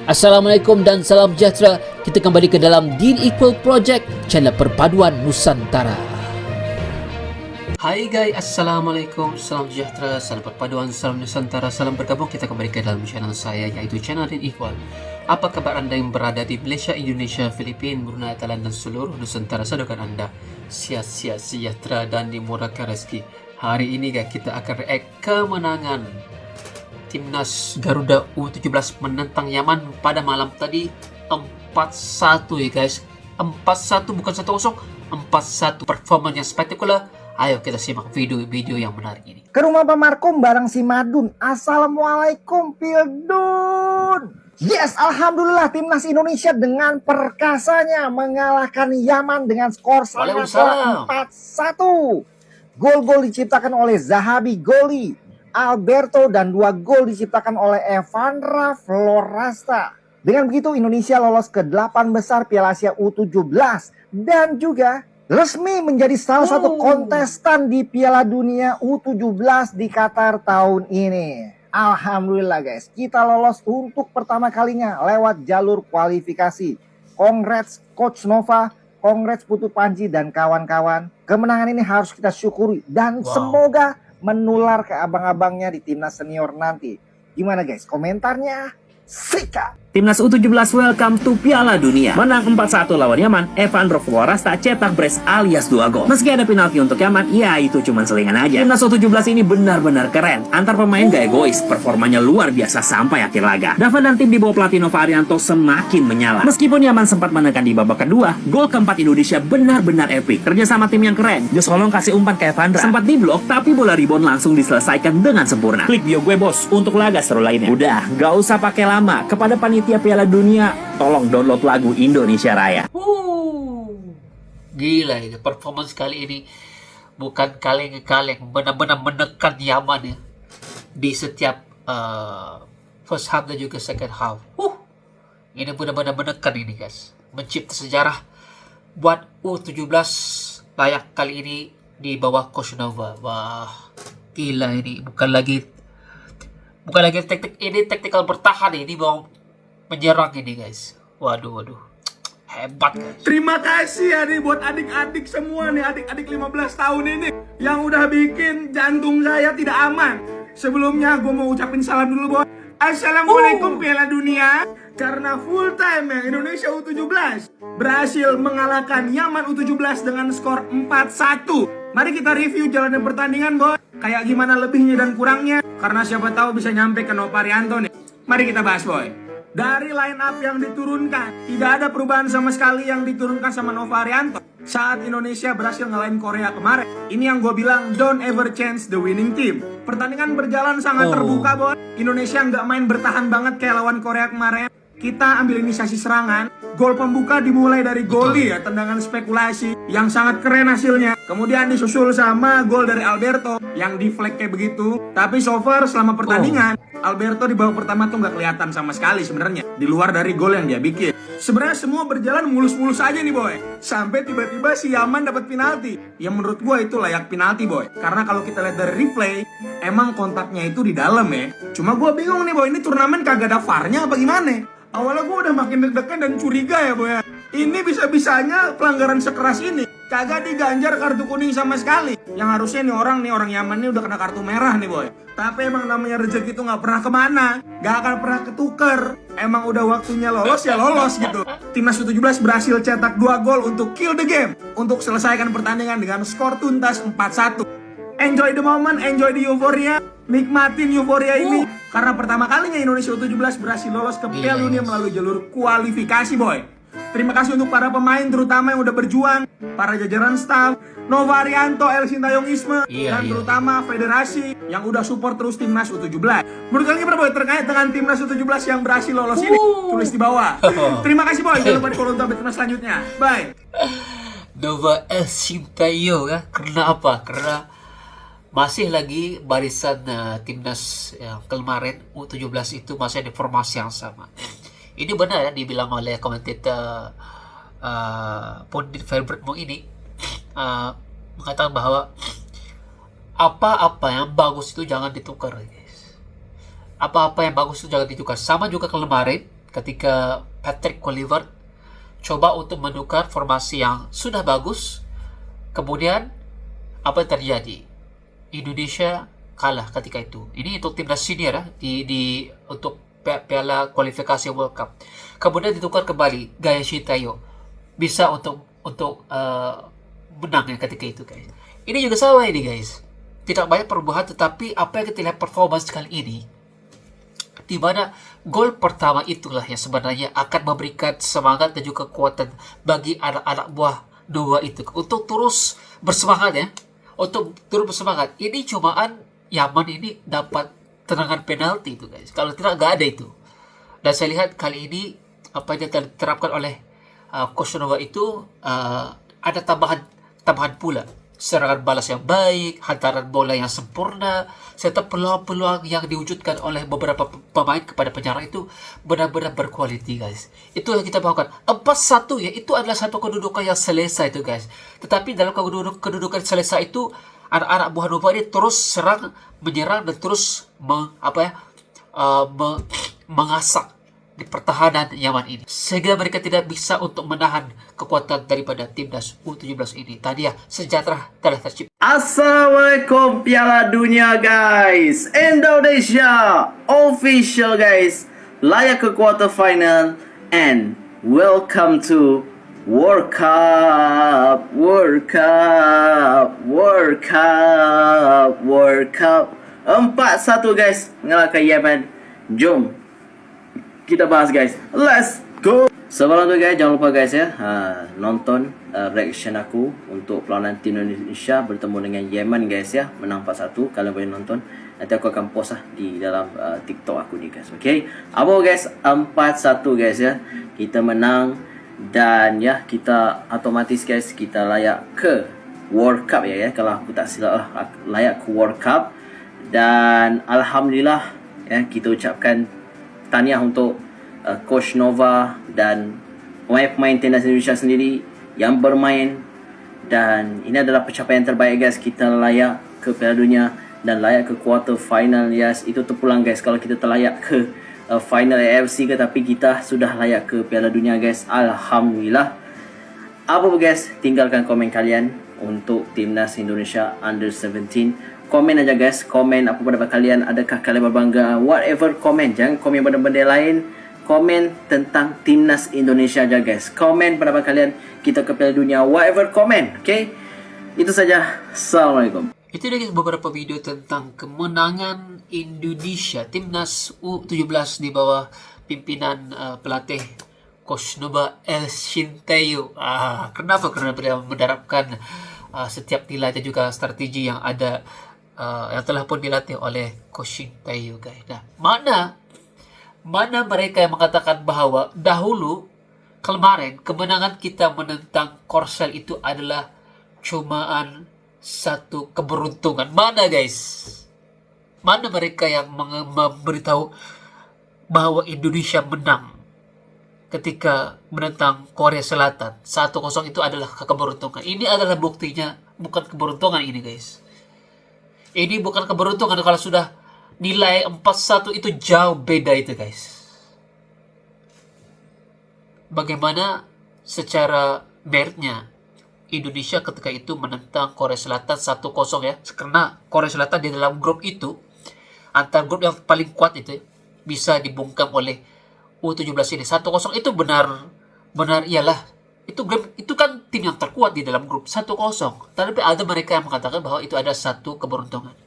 Assalamualaikum dan salam sejahtera. Kita kembali ke dalam Dean Equal Project, channel perpaduan Nusantara. Hai guys, Assalamualaikum, salam sejahtera, salam perpaduan, salam Nusantara, salam bergabung. Kita kembali ke dalam channel saya, yaitu channel Dean Equal. Apa kabar anda yang berada di Malaysia, Indonesia, Filipina, Brunei, Thailand dan seluruh Nusantara? Sadarkan anda sia-sia sejahtera dan dimurahkan rezeki. Hari ini guys, kita akan react kemenangan Timnas Garuda U17 menentang Yaman pada malam tadi 4-1 ya guys. 4-1 bukan 1-0, 4-1. Performanya spektakuler. Ayo kita simak video yang menarik ini. Ke rumah Pak Markom bareng si Madun. Assalamualaikum Pildun. Yes, alhamdulillah timnas Indonesia dengan perkasanya mengalahkan Yaman dengan skor sangat 4-1. Gol-gol diciptakan oleh Zahabi Goli, Alberto, dan 2 gol diciptakan oleh Evandra Florasta. Dengan begitu Indonesia lolos ke 8 besar Piala Asia U17 dan juga resmi menjadi salah satu kontestan di Piala Dunia U17 di Qatar tahun ini. Alhamdulillah guys, kita lolos untuk pertama kalinya lewat jalur kualifikasi. Congrats Coach Nova, congrats Putu Panji dan kawan-kawan. Kemenangan ini harus kita syukuri dan semoga menular ke abang-abangnya di timnas senior nanti. Gimana guys komentarnya? Sikat! Timnas U17 welcome to Piala Dunia. Menang 4-1 lawan Yaman, Evandro Florasta cetak brace alias 2 gol. Meski ada penalti untuk Yaman, ya itu cuma selingan aja. Timnas U17 ini benar-benar keren. Antar pemain gak egois, performanya luar biasa sampai akhir laga. Dava dan tim di bawah pelatih Nova Arianto semakin menyala. Meskipun Yaman sempat menekan di babak kedua, gol keempat Indonesia benar-benar epic. Kerja sama tim yang keren. Jos Holong kasih umpan ke Evandra. Sempat diblok, tapi bola rebound langsung diselesaikan dengan sempurna. Klik bio gue bos untuk laga seru lainnya. Udah, gak usah pakai lama. Kepada panitia Piala Dunia, tolong download lagu Indonesia Raya. Gila ini performance kali ini, bukan kaleng-kaleng, benar-benar menekan Yaman ya di setiap first half dan juga second half. Ini benar-benar menekan ini guys, mencipta sejarah buat U17 layak kali ini di bawah Coach Nova. Wah, gila ini bukan lagi taktikal bertahan ini, mau menyerang ini guys. Waduh, hebat guys. Terima kasih ya nih buat adik-adik semua nih, adik-adik 15 tahun ini yang udah bikin jantung saya tidak aman. Sebelumnya gue mau ucapin salam dulu bos. Assalamualaikum Piala Dunia. Karena full time ya Indonesia U17 berhasil mengalahkan Yaman U17 dengan skor 4-1. Mari kita review jalannya pertandingan bos. Kayak gimana lebihnya dan kurangnya, karena siapa tahu bisa nyampe ke Nova Arianto nih. Mari kita bahas boy. Dari line up yang diturunkan, tidak ada perubahan sama sekali yang diturunkan sama Nova Arianto saat Indonesia berhasil ngalahin Korea kemarin. Ini yang gue bilang, don't ever change the winning team. Pertandingan berjalan sangat terbuka boy. Indonesia nggak main bertahan banget kayak lawan Korea kemarin. Kita ambil inisiasi serangan. Gol pembuka dimulai dari Goli ya, tendangan spekulasi yang sangat keren hasilnya. Kemudian disusul sama gol dari Alberto yang di flag kayak begitu. Tapi so far selama pertandingan Alberto di babak pertama tuh nggak kelihatan sama sekali sebenarnya, di luar dari gol yang dia bikin. Sebenarnya semua berjalan mulus-mulus aja nih boy, sampai tiba-tiba si Yaman dapat penalti. Yang menurut gue itu layak penalti boy, karena kalau kita lihat dari replay emang kontaknya itu di dalam ya. Cuma gue bingung nih boy, ini turnamen kagak ada VAR-nya apa gimana? Awalnya gue udah makin deg-degan dan curiga ya boy. Ini bisa-bisanya pelanggaran sekeras ini kagak diganjar kartu kuning sama sekali. Yang harusnya nih orang Yaman nih udah kena kartu merah nih boy. Tapi emang namanya rezeki itu gak pernah kemana, gak akan pernah ketuker. Emang udah waktunya lolos ya lolos gitu. Timnas U17 berhasil cetak 2 gol untuk kill the game, untuk selesaikan pertandingan dengan skor tuntas 4-1. Enjoy the moment, enjoy the euphoria. Nikmatin euforia ini, karena pertama kalinya Indonesia U17 berhasil lolos ke Piala Dunia melalui jalur kualifikasi boy. Terima kasih untuk para pemain terutama yang udah berjuang, para jajaran staff, Nova Arianto, El Sintayong Isme, dan terutama federasi yang udah support terus timnas U17. Menurut kalian gimana boy terkait dengan timnas U17 yang berhasil lolos ini? Tulis di bawah. Terima kasih boy, jangan lupa di follow untuk update timnas selanjutnya. Bye. Nova El Sintayong ya, karena apa? Karena masih lagi barisan timnas yang kemarin U17 itu masih ada formasi yang sama. Ini benar ya dibilang oleh komentator Pundit Favorite ini mengatakan bahwa apa-apa yang bagus itu jangan ditukar guys. Apa-apa yang bagus itu jangan ditukar. Sama juga kemarin ketika Patrick Kluivert coba untuk menukar formasi yang sudah bagus. Kemudian apa yang terjadi? Indonesia kalah ketika itu. Ini untuk timnas senior di untuk piala kualifikasi World Cup. Kemudian ditukar kembali Gaya Shintayo bisa untuk menang ya ketika itu, guys. Ini juga sama ini, guys. Tidak banyak perubahan, tetapi apa yang kita lihat performance kali ini, di mana gol pertama itulah yang sebenarnya akan memberikan semangat dan juga kekuatan bagi anak-anak buah dua itu untuk terus bersemangat ya. Untuk terus bersemangat. Ini cumaan Yaman ini dapat tendangan penalti itu, guys. Kalau tidak, nggak ada itu. Dan saya lihat kali ini apa yang diterapkan oleh Coach Nova itu ada tambahan pula. Serangan balas yang baik, hantaran bola yang sempurna, serta peluang-peluang yang diwujudkan oleh beberapa pemain kepada penyerang itu benar-benar berkualiti, guys. Itu yang kita bawakan. 4-1 ya, itu adalah satu kedudukan yang selesai itu, guys. Tetapi dalam kedudukan selesai itu, anak-anak buah Nova ini terus menyerang dan terus mengasak di pertahanan Yaman ini, sehingga mereka tidak bisa untuk menahan kekuatan daripada timnas U17 ini. Tadi ya, sejahtera telah tercipta. Assalamualaikum Piala Dunia, guys. Indonesia official, guys, layak ke quarter final, and welcome to World Cup, World Cup, World Cup, World Cup. 4-1, guys, mengalahkan Yemen. Jom kita bahas, guys. Let's go. Sebelum tu, guys, jangan lupa, guys, ya, nonton reaction aku untuk perlawanan tim Indonesia bertemu dengan Yemen, guys, ya. Menang 4-1. Kalian boleh nonton. Nanti aku akan post di dalam TikTok aku ni, guys. Okay. Apa, guys? 4-1, guys, ya. Kita menang dan ya, kita otomatis, guys, kita layak ke World Cup ya. Kalau aku tak silap, layak ke World Cup. Dan alhamdulillah ya, kita ucapkan tahniah untuk Coach Nova dan pemain-pemain timnas Indonesia sendiri yang bermain, dan ini adalah pencapaian terbaik, guys. Kita layak ke Piala Dunia dan layak ke quarter final, yes. Itu terpulang, guys, kalau kita terlayak ke final AFC ke, tapi kita sudah layak ke Piala Dunia, guys. Alhamdulillah. Apa pun, guys, tinggalkan komen kalian untuk timnas Indonesia Under 17. Komen aja, guys. Komen apa pendapat kalian. Adakah kalian berbangga? Whatever, komen. Jangan komen benda-benda lain. Komen tentang timnas Indonesia aja, guys. Komen pendapat kalian. Kita ke Piala Dunia. Whatever, komen. Okay? Itu saja. Assalamualaikum. Itu dia, guys, beberapa video tentang kemenangan Indonesia timnas U17 di bawah pimpinan pelatih Coach Nova El Shintayo. Kenapa? Karena beliau menerapkan setiap nilai dan juga strategi yang ada, yang telah pun dilatih oleh Coach Shintayo, guys. Nah, mana mereka yang mengatakan bahwa dahulu kemarin kemenangan kita menentang Korsel itu adalah cumaan satu keberuntungan? Mana, guys? Mana mereka yang memberitahu bahwa Indonesia menang ketika menentang Korea Selatan 1-0 itu adalah keberuntungan? Ini adalah buktinya, bukan keberuntungan ini, guys. Ini bukan keberuntungan. Kalau sudah nilai 4-1 itu jauh beda itu, guys. Bagaimana secara meritnya Indonesia ketika itu menentang Korea Selatan 1-0 ya. Karena Korea Selatan di dalam grup itu, antar grup yang paling kuat itu, bisa dibungkam oleh U17 ini. 1-0 itu benar ialah itu kan tim yang terkuat di dalam grup. 1-0. Tapi ada mereka yang mengatakan bahwa itu ada satu keberuntungan.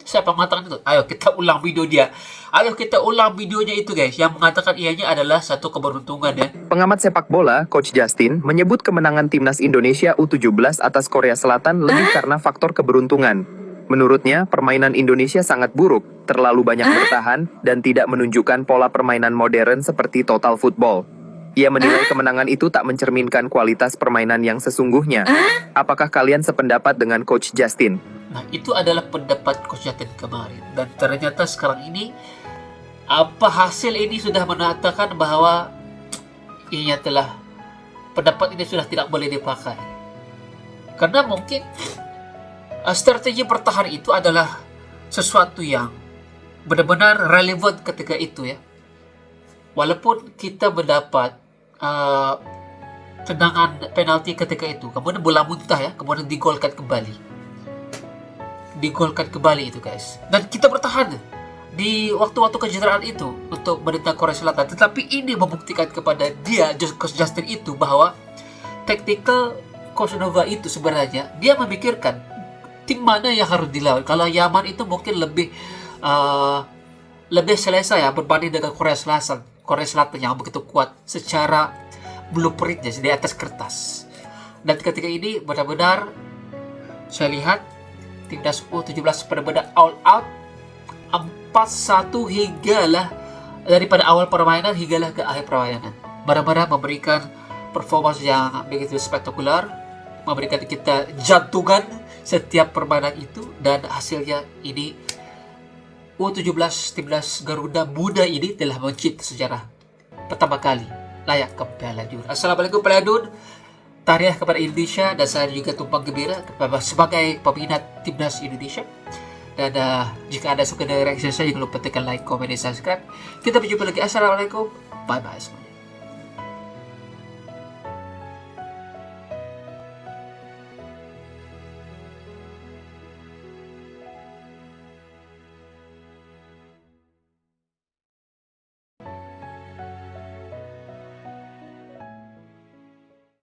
Siapa yang mengatakan itu? Ayo kita ulang video dia. Ayo kita ulang videonya itu, guys, yang mengatakan ianya adalah satu keberuntungan ya. Pengamat sepak bola, Coach Justin, menyebut kemenangan timnas Indonesia U17 atas Korea Selatan lebih karena faktor keberuntungan. Menurutnya, permainan Indonesia sangat buruk, terlalu banyak bertahan, dan tidak menunjukkan pola permainan modern seperti total football. Ia menilai kemenangan itu tak mencerminkan kualitas permainan yang sesungguhnya. Apakah kalian sependapat dengan Coach Justin? Nah, itu adalah pendapat Coach Justin kemarin. Dan ternyata sekarang ini, apa hasil ini sudah mengatakan bahwa ini telah, pendapat ini sudah tidak boleh dipakai. Karena mungkin strategi bertahan itu adalah sesuatu yang benar-benar relevan ketika itu ya. walaupun kita mendapat tendangan penalti ketika itu, kemudian bola muntah ya, kemudian digolkan kembali itu guys, dan kita bertahan di waktu-waktu kejuaraan itu untuk menentang Korea Selatan. Tetapi ini membuktikan kepada dia, Coach Justin itu, bahwa tactical Coach Nova itu sebenarnya dia memikirkan tim mana yang harus dilawan. Kalau Yaman itu mungkin lebih selesai ya berbanding dengan Korea Selatan yang begitu kuat secara blueprintnya di atas kertas. Dan ketika ini benar-benar saya lihat timnas U17 benar-benar all out 4-1 hinggalah daripada awal permainan hinggalah ke akhir permainan. Benar-benar memberikan performance yang begitu spektakuler, memberikan kita jantungan setiap permainan itu, dan hasilnya ini U17 timnas Garuda muda ini telah menciptakan sejarah pertama kali layak ke Piala Dunia. Assalamualaikum Piala Dunia, tahniah kepada Indonesia, dan saya juga tumpang gembira sebagai peminat timnas Indonesia. Dan jika Anda suka dengan reaksi saya, jangan lupa tekan like, komen, dan subscribe. Kita berjumpa lagi. Assalamualaikum, bye bye semuanya.